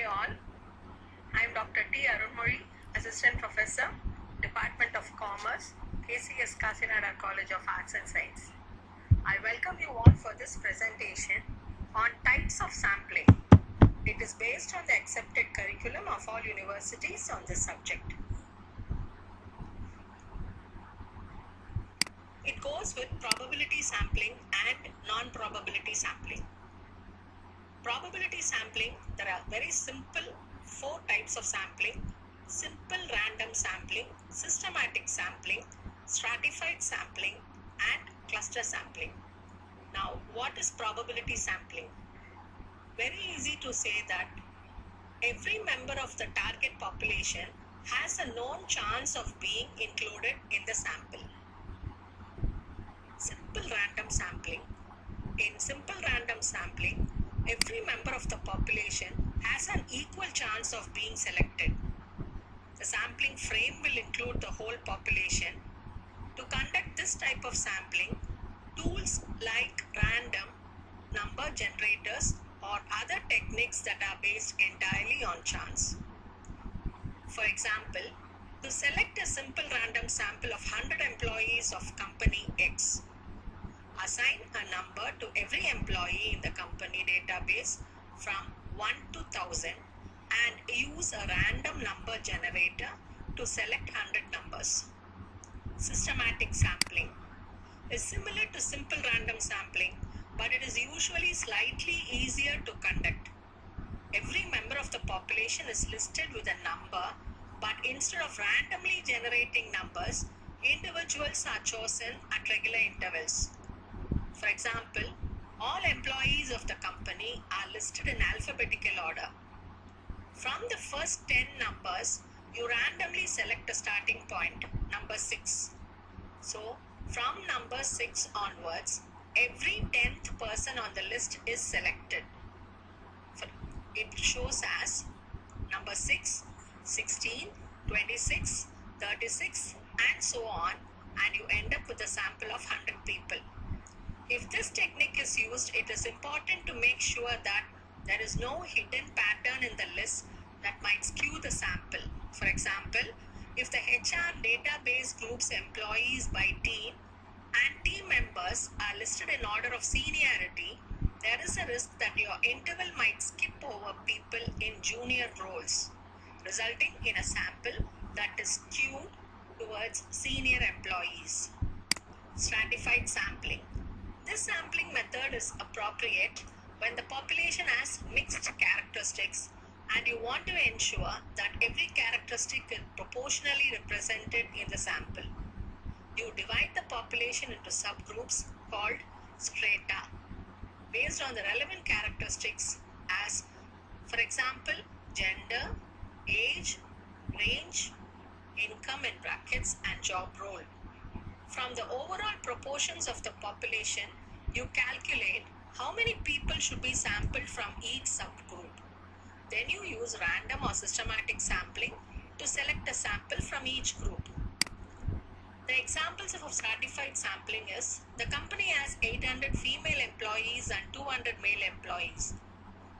all. I am Dr. T. Arunmozhi, Assistant Professor, Department of Commerce, KCS Kakinada College of Arts and Science. I welcome you all for this presentation on types of sampling. It is based on the accepted curriculum of all universities on this subject. It goes with probability sampling and non-probability sampling. Probability sampling, there are very simple 4 types of sampling: simple random sampling, systematic sampling, stratified sampling, and cluster sampling. Now, what is probability sampling? Very easy to say that every member of the target population has a known chance of being included in the sample. Simple random sampling. In simple random sampling, every member of the population has an equal chance of being selected. The sampling frame will include the whole population. To conduct this type of sampling, tools like random number generators or other techniques that are based entirely on chance. For example, to select a simple random sample of 100 employees of company X, assign a number to every employee in the company database from 1 to 1000 and use a random number generator to select 100 numbers. Systematic sampling is similar to simple random sampling, but it is usually slightly easier to conduct. Every member of the population is listed with a number, but instead of randomly generating numbers, individuals are chosen at regular intervals. For example, all employees of the company are listed in alphabetical order. From the first 10 numbers, you randomly select a starting point, number 6. So, from number 6 onwards, every 10th person on the list is selected. It shows as number 6, 16, 26, 36, and so on, and you end up with a sample of 100 people. If this technique is used, it is important to make sure that there is no hidden pattern in the list that might skew the sample. For example, if the HR database groups employees by team and team members are listed in order of seniority, there is a risk that your interval might skip over people in junior roles, resulting in a sample that is skewed towards senior employees. Stratified sampling. This sampling method is appropriate when the population has mixed characteristics and you want to ensure that every characteristic is proportionally represented in the sample. You divide the population into subgroups called strata based on the relevant characteristics as, for example, gender, age, range, income in brackets, and job role. From the overall proportions of the population, you calculate how many people should be sampled from each subgroup. Then you use random or systematic sampling to select a sample from each group. The examples of stratified sampling is, the company has 800 female employees and 200 male employees.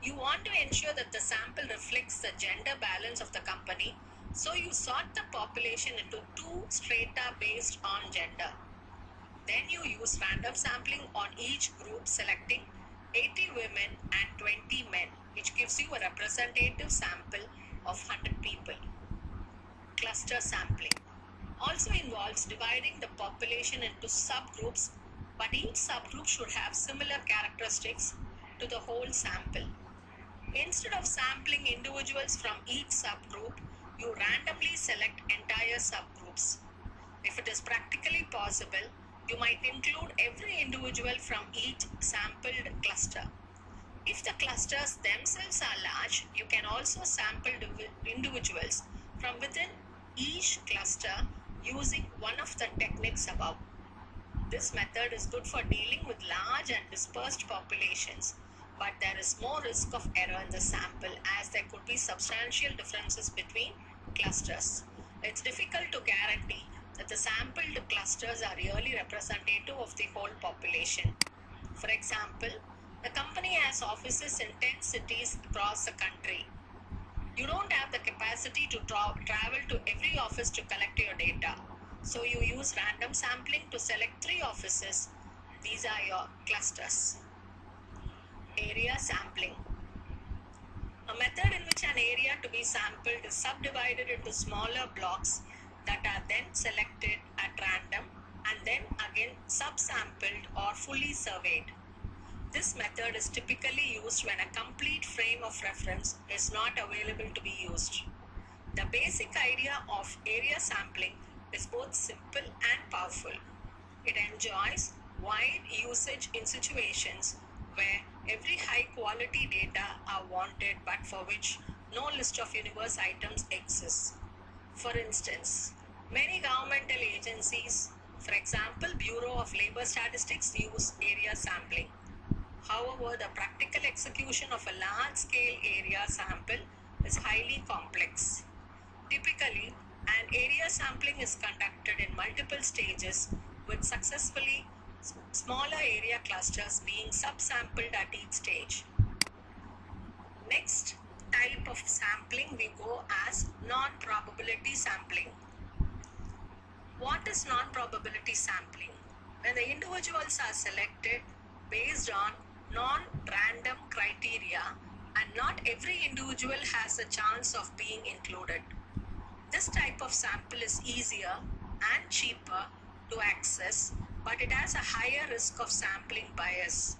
You want to ensure that the sample reflects the gender balance of the company, so you sort the population into 2 strata based on gender. Then you use random sampling on each group, selecting 80 women and 20 men, which gives you a representative sample of 100 people. Cluster sampling also involves dividing the population into subgroups, but each subgroup should have similar characteristics to the whole sample. Instead of sampling individuals from each subgroup, you randomly select entire subgroups. If it is practically possible, you might include every individual from each sampled cluster. If the clusters themselves are large, you can also sample individuals from within each cluster using one of the techniques above. This method is good for dealing with large and dispersed populations, but there is more risk of error in the sample as there could be substantial differences between clusters. It's difficult to guarantee that the sampled clusters are really representative of the whole population. For example, the company has offices in 10 cities across the country. You don't have the capacity to travel to every office to collect your data. So you use random sampling to select 3 offices. These are your clusters. Area sampling. A method in which an area to be sampled is subdivided into smaller blocks that are then selected at random and then again subsampled or fully surveyed. This method is typically used when a complete frame of reference is not available to be used. The basic idea of area sampling is both simple and powerful. It enjoys wide usage in situations where every high quality data are wanted but for which no list of universe items exists. For instance, many governmental agencies, for example, Bureau of Labor Statistics, use area sampling. However, the practical execution of a large-scale area sample is highly complex. Typically, an area sampling is conducted in multiple stages with successfully smaller area clusters being subsampled at each stage. Next type of sampling we go as non-probability sampling. What is non-probability sampling? When the individuals are selected based on non-random criteria and not every individual has a chance of being included. This type of sample is easier and cheaper to access, but it has a higher risk of sampling bias,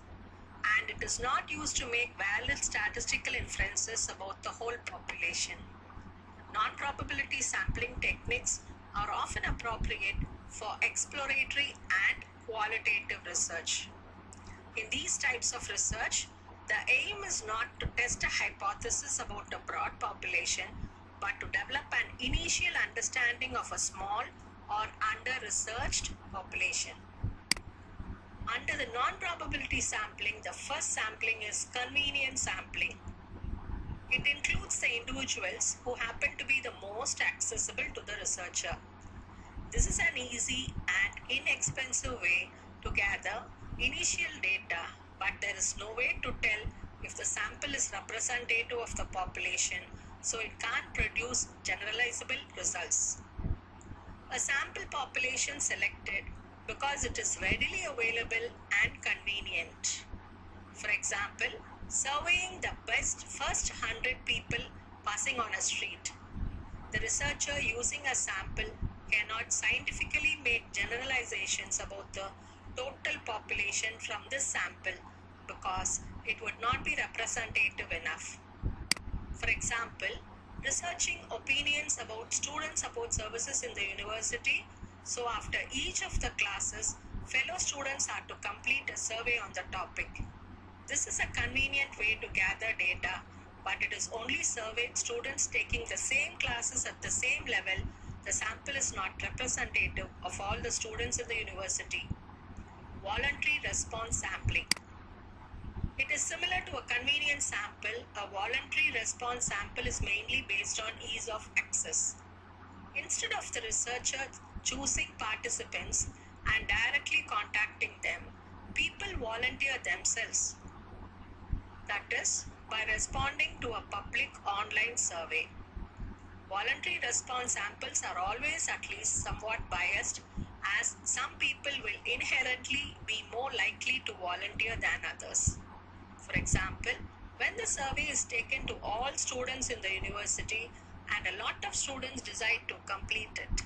and it is not used to make valid statistical inferences about the whole population. Non-probability sampling techniques are often appropriate for exploratory and qualitative research. In these types of research, the aim is not to test a hypothesis about a broad population, but to develop an initial understanding of a small or under-researched population. Under the non-probability sampling, the first sampling is convenience sampling. It includes the individuals who happen to be the most accessible to the researcher. This is an easy and inexpensive way to gather initial data, but there is no way to tell if the sample is representative of the population, so it can't produce generalizable results. A sample population selected because it is readily available and convenient. For example, surveying the best first 100 people passing on a street. The researcher using a sample cannot scientifically make generalizations about the total population from this sample because it would not be representative enough. For example, researching opinions about student support services in the university, so after each of the classes, fellow students are to complete a survey on the topic. This is a convenient way to gather data, but it is only surveyed students taking the same classes at the same level. The sample is not representative of all the students in the university. Voluntary response sampling. It is similar to a convenience sample. A voluntary response sample is mainly based on ease of access. Instead of the researcher choosing participants and directly contacting them, people volunteer themselves. That is, by responding to a public online survey. Voluntary response samples are always at least somewhat biased, as some people will inherently be more likely to volunteer than others. For example, when the survey is taken to all students in the university and a lot of students decide to complete it,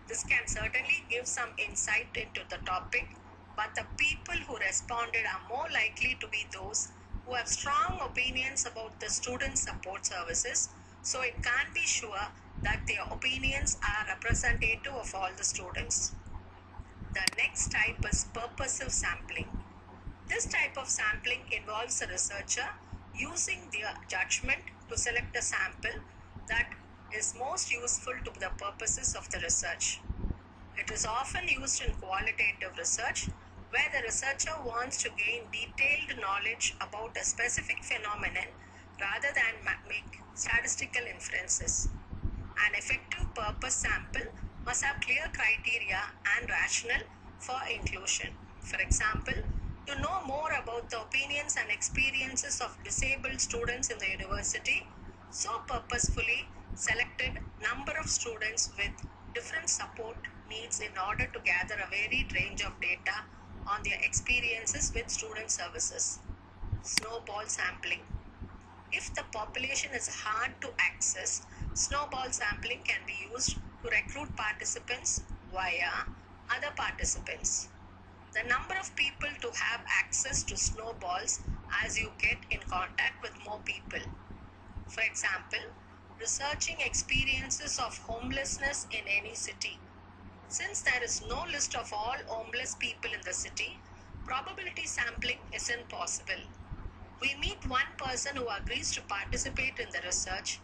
this can certainly give some insight into the topic, but the people who responded are more likely to be those who have strong opinions about the student support services, so it can't be sure that their opinions are representative of all the students. The next type is purposive sampling. This type of sampling involves a researcher using their judgment to select a sample that is most useful to the purposes of the research. It is often used in qualitative research, where the researcher wants to gain detailed knowledge about a specific phenomenon rather than make statistical inferences. An effective purpose sample must have clear criteria and rationale for inclusion. For example, to know more about the opinions and experiences of disabled students in the university, So purposefully selected number of students with different support needs in order to gather a varied range of data on their experiences with student services. Snowball sampling. If the population is hard to access, snowball sampling can be used to recruit participants via other participants. The number of people to have access to snowballs as you get in contact with more people. For example, researching experiences of homelessness in any city. Since there is no list of all homeless people in the city, probability sampling isn't possible. We meet one person who agrees to participate in the research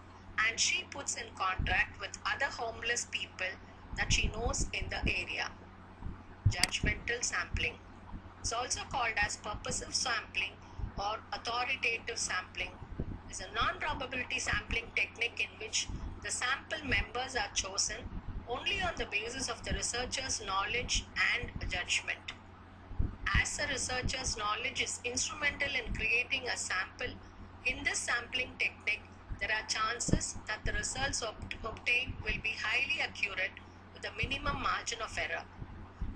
and she puts in contact with other homeless people that she knows in the area. Judgmental sampling. It's also called as purposive sampling or authoritative sampling. Is a non-probability sampling technique in which the sample members are chosen only on the basis of the researcher's knowledge and judgment. As the researcher's knowledge is instrumental in creating a sample, in this sampling technique, there are chances that the results obtained will be highly accurate with a minimum margin of error.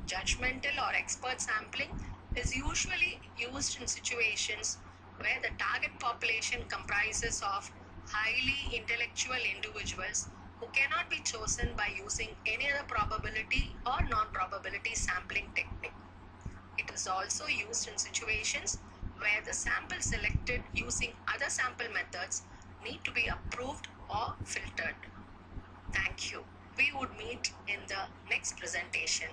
Judgmental or expert sampling is usually used in situations where the target population comprises of highly intellectual individuals who cannot be chosen by using any other probability or non-probability sampling technique. It is also used in situations where the sample selected using other sample methods need to be approved or filtered. Thank you. We would meet in the next presentation.